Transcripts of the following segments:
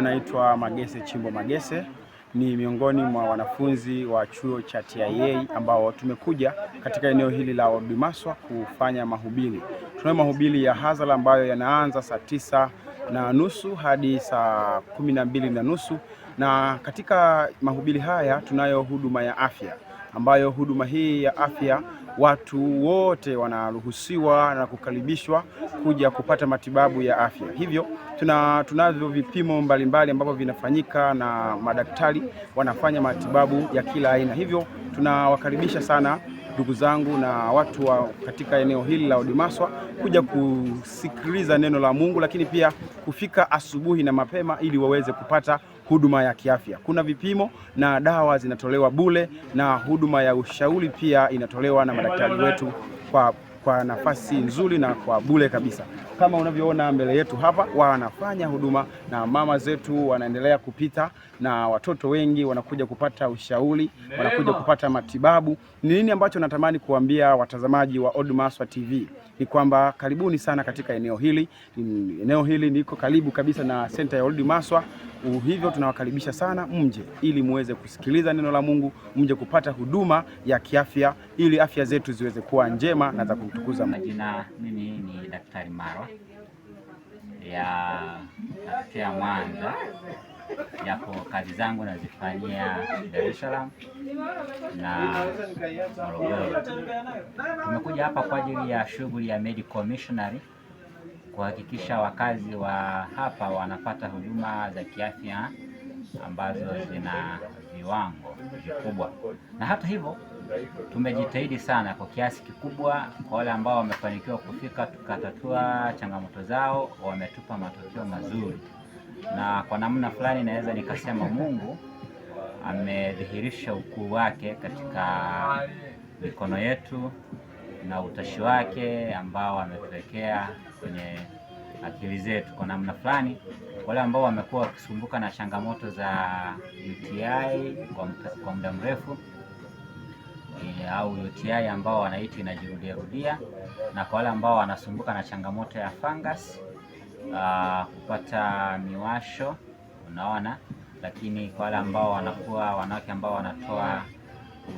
majina naitwa Magese Chimbo Magese, ni miongoni mwa wanafunzi wa chuo cha TIA ambao tumekuja katika eneo hili la Oldmaswa kufanya mahubiri. Tunayo mahubiri ya hadhara ambayo yanaanza saa 9:30 hadi saa 12:30, na katika mahubiri haya tunayo huduma ya afya, ambayo huduma hii ya afya watu wote wanaruhusiwa na kukaribishwa kuja kupata matibabu ya afya. Hivyo tunavyo vipimo mbalimbali ambavyo vinafanyika na madaktari wanafanya matibabu ya kila aina. Hivyo tunawakaribisha sana ndugu zangu na watu wa katika eneo hili la Oldmaswa kuja kusikiliza neno la Mungu, lakini pia kufika asubuhi na mapema ili waweze kupata huduma ya kiafya. Kuna vipimo na dawa zinatolewa bure, na huduma ya ushauri pia inatolewa na madaktari wetu kwa nafasi nzuri na kwa bure kabisa. Kama unavyoona mbele yetu hapa, wanafanya huduma na mama zetu wanaendelea kupita, na watoto wengi wanakuja kupata ushauri, wanakuja kupata matibabu. Ni nini ambacho natamani kuambia watazamaji wa Oldmaswa TV ni kwamba karibuni sana katika eneo hili. Eneo hili liko karibu kabisa na center ya Oldmaswa. Hivyo tunawakaribisha sana mje ili muweze kusikiliza neno la Mungu, mje kupata huduma ya kiafya ili afya zetu ziweze kuwa njema na za kumtukuza Mungu. Majina, mimi ni Daktari Marwa natokea Mwanza, japo kazi zangu nazifanyia Dar es Salaam na Morogoro. Tumekuja hapa kwa ajili ya shughuli ya medical missionary, kuhakikisha wakazi wa hapa wanapata huduma za kiafya ambazo zina viwango vikubwa. Na hata hivyo tumejitahidi sana kwa kiasi kikubwa. Kwa wale ambao wamefanikiwa kufika tukatatua changamoto zao, wametupa matokeo mazuri, na kwa namna fulani naweza nikasema Mungu amedhihirisha ukuu wake katika mikono yetu na utashi wake ambao ametuwekea kwenye akili zetu. Kwa namna fulani wale ambao wamekuwa wakisumbuka na changamoto za UTI kwa muda mrefu au UTI ambao wanaita inajirudia rudia, na kwa wale ambao wanasumbuka na changamoto ya fungus, kupata miwasho, unaona, lakini kwa wale ambao wanakuwa wanawake ambao wanatoa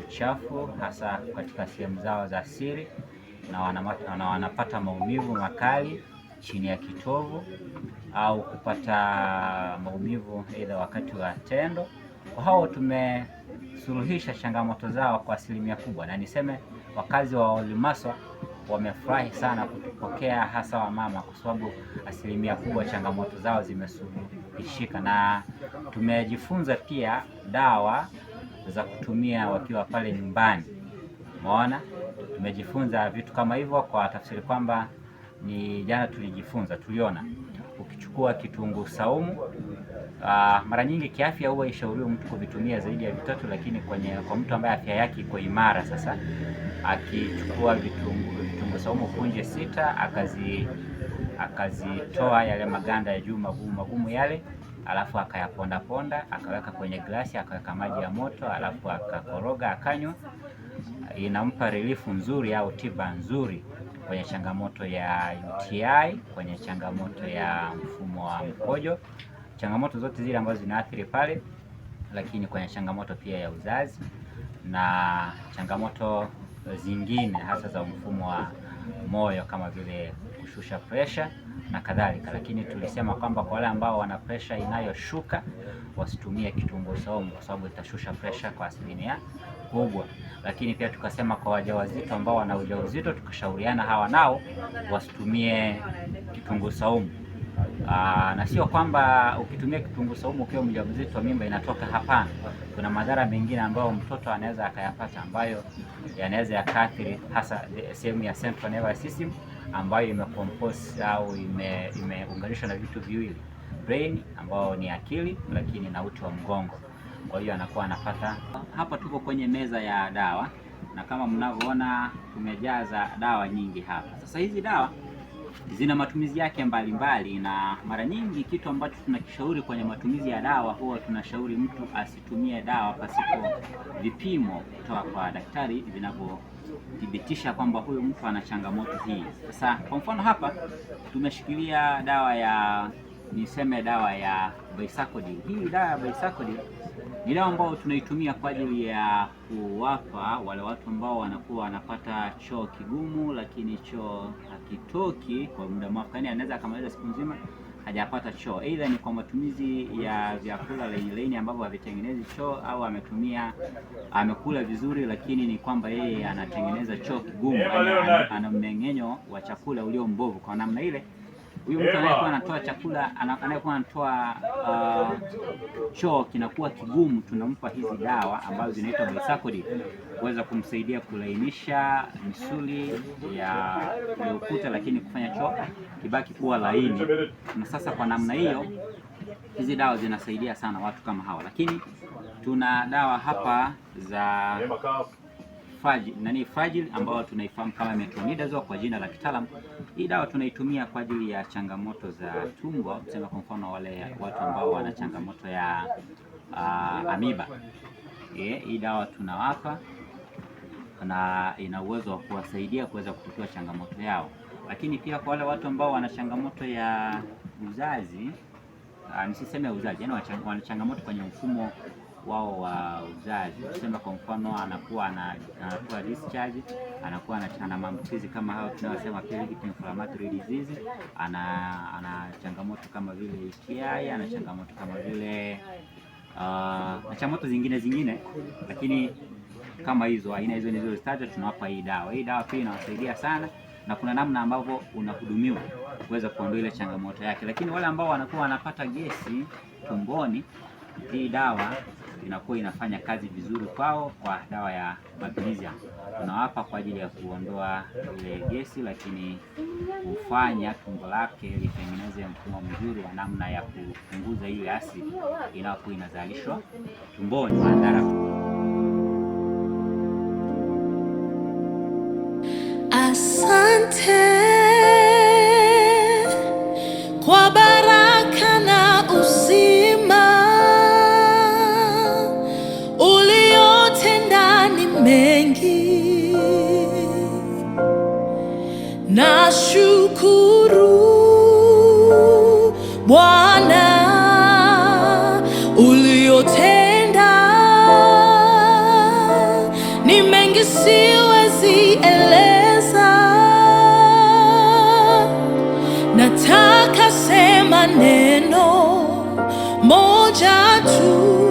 uchafu hasa katika sehemu zao za siri na wanapata maumivu makali chini ya kitovu au kupata maumivu aidha wakati wa tendo, kwa hao tumesuluhisha changamoto zao kwa asilimia kubwa. Na niseme wakazi wa Oldmaswa wamefurahi sana kutupokea, hasa wa mama, kwa sababu asilimia kubwa changamoto zao zimesuluhishika, na tumejifunza pia dawa za kutumia wakiwa pale nyumbani. Umeona, tumejifunza vitu kama hivyo, kwa tafsiri kwamba ni jana tuliona ukichukua kitunguu saumu, mara nyingi kiafya huwa ishauriwa mtu kuvitumia zaidi ya vitatu, lakini kwa mtu ambaye afya yake iko imara, sasa akichukua vitunguu saumu punje 6 akazitoa yale maganda ya juu magumu yale, alafu akayaponda akaweka kwenye glasi, akaweka maji ya moto, alafu akakoroga akanywa, inampa relief nzuri au tiba nzuri kwenye changamoto ya UTI, kwenye changamoto ya mfumo wa mkojo, changamoto zote zile ambazo zinaathiri pale, lakini kwenye changamoto pia ya uzazi na changamoto zingine hasa za mfumo wa moyo kama vile kushusha pressure na kadhalika. Lakini tulisema kwamba kwa wale ambao wana pressure inayoshuka wasitumie kitunguu saumu kwa sababu itashusha pressure kwa asilimia kubwa. Lakini pia tukasema kwa wajawazito ambao wana ujauzito, tukashauriana hawa nao wasitumie kitunguu saumu. Na sio kwamba ukitumia kitunguu saumu ukiwa mjamzito mimba inatoka, hapana. Kuna madhara mengine ambayo mtoto anaweza akayapata, ambayo yanaweza yakaathiri hasa sehemu ya central nervous system ambayo imecompose au imeunganishwa na vitu viwili, brain ambao ni akili, lakini na uti wa mgongo. Kwa hiyo anakuwa anapata. Hapa tuko kwenye meza ya dawa, na kama mnavyoona tumejaza dawa nyingi hapa. Sasa hizi dawa zina matumizi yake mbalimbali, na mara nyingi kitu ambacho tunakishauri kwenye matumizi ya dawa, huwa tunashauri mtu asitumie dawa pasipo vipimo kutoka kwa daktari vinavyothibitisha kwamba huyu mtu ana changamoto hii. Sasa kwa mfano hapa tumeshikilia dawa ya niseme dawa ya Bisacodyl. Hii dawa ya Bisacodyl ni dawa ambayo tunaitumia kwa ajili ya kuwapa wale watu ambao wanakuwa wanapata choo kigumu, lakini choo hakitoki kwa muda mrefu. Yaani anaweza akamaliza siku nzima hajapata choo, aidha ni kwa matumizi ya vyakula laini ambavyo havitengenezi choo, au amekula vizuri, lakini ni kwamba yeye anatengeneza choo kigumu, ana mmeng'enyo wa chakula ulio mbovu. Kwa namna ile, huyu mtu anayekuwa anatoa chakula, anayekuwa anatoa choo kinakuwa kigumu, tunampa hizi dawa ambazo zinaitwa Bisacodyl kuweza kumsaidia kulainisha misuli ya ukuta, lakini kufanya choo kibaki kuwa laini. Na sasa kwa namna hiyo, hizi dawa zinasaidia sana watu kama hawa. Lakini tuna dawa hapa za Fragile ambayo tunaifahamu kama metronidazole kwa jina la kitaalamu. Hii dawa tunaitumia kwa ajili ya changamoto za tumbo, tuseme kwa mfano wale watu ambao wana changamoto ya amiba. Hii dawa tunawapa na ina uwezo wa kuwasaidia kuweza kutatua changamoto yao. Lakini pia kwa wale watu ambao wana changamoto ya uzazi, nisiseme uzazi, yani wana changamoto kwenye mfumo wao wa uzazi, tuseme kwa mfano anakuwa anatoa discharge, anakuwa ana maambukizi kama hao tunayosema pelvic inflammatory disease, ana changamoto kama vile UTI, ana changamoto kama vile na changamoto zingine, lakini kama hizo aina hizo nilizozitaja, tunawapa hii dawa. Hii dawa pia inawasaidia sana, na kuna namna ambavyo unahudumiwa kuweza kuondoa ile changamoto yake. Lakini wale ambao wanakuwa wanapata gesi tumboni, hii dawa inakuwa inafanya kazi vizuri kwao. Kwa dawa ya magnesium tunawapa kwa ajili ya kuondoa ile gesi, lakini kufanya tumbo lake litengeneze mfumo mzuri wa namna ya kupunguza ile asidi inayokuwa inazalishwa tumboni. Madhara asante kwa baraka na uzima uliotenda ni mengi. Nashukuru Bwana uliotenda ni mengi, siwezi eleza. Nataka sema neno moja tu.